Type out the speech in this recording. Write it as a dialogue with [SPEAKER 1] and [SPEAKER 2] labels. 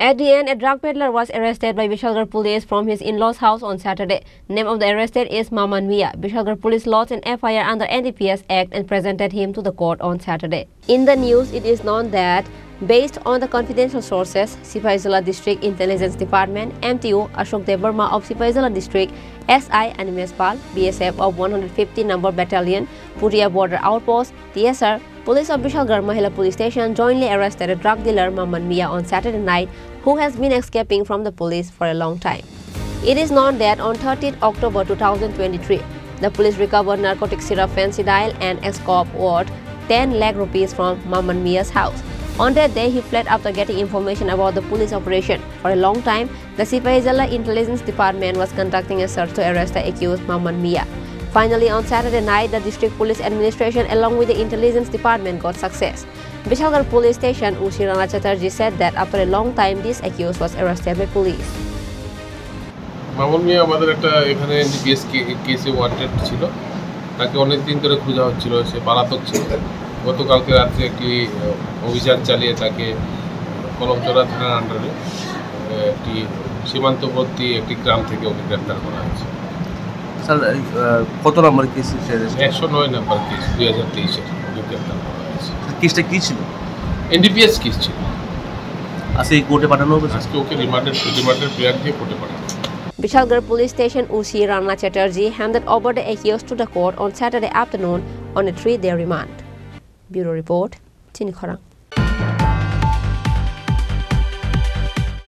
[SPEAKER 1] At the end, a drug peddler was arrested by Vishalgarh police from his in-laws' house on Saturday. Name of the arrested is Maman Mia. Vishalgarh police lodged an FIR under NDPS Act and presented him to the court on Saturday. In the news, it is known that based on the confidential sources, Sipaizala District Intelligence Department, MTO Ashok Dev Verma of Sipaizala District, SI Animes Pal, BSF of 150 number Battalion, Puria Border Outpost, TSR, Police of Vishalgarh Mahila Police Station jointly arrested a drug dealer Maman Mia on Saturday night, who has been escaping from the police for a long time. It is known that on 13th October 2023, the police recovered narcotic syrup fentanyl and a scope worth 10 lakh rupees from Maman Mia's house. On that day, he fled after getting information about the police operation. For a long time, the Sipaizala Intelligence Department was conducting a search to arrest the accused Maman Mia. Finally, on Saturday night, the District Police Administration along with the Intelligence Department got success. Vishalgarh Police Station Ushi Rana Chatterjee said that after a long time, this accused was arrested by police.
[SPEAKER 2] Mamun মিয়া আমাদের একটা এখানে NDPS কেসে wanted ছিল, তাকে অনেক দিন ধরে খোঁজা হচ্ছিল, সে পলাতক ছিল। গতকালকে রাত্রে একটি অভিযান চালিয়ে তাকে কলমচড়া থানার আন্ডারে একটি সীমান্তবর্তী একটি গ্রাম থেকে ওকে গ্রেপ্তার করা হয়েছে।
[SPEAKER 3] স্যার কত নম্বর কেস?
[SPEAKER 2] 109 নম্বর কেস 2023-এর ওকে গ্রেপ্তার করা হয়েছে।
[SPEAKER 3] কেসটা কী ছিল?
[SPEAKER 2] এনডিপিএস কেস ছিল।
[SPEAKER 3] আজকে কোর্টে পাঠানো হবে?
[SPEAKER 2] আজকে ওকে রিমান্ডের প্রেয়ার দিয়ে কোর্টে পাঠানো।
[SPEAKER 1] Vishalgarh Police Station Ushi Rana Chatterjee handed over the accused to the court on Saturday afternoon on a 3-day remand. Bureau Report, Chini Khorang.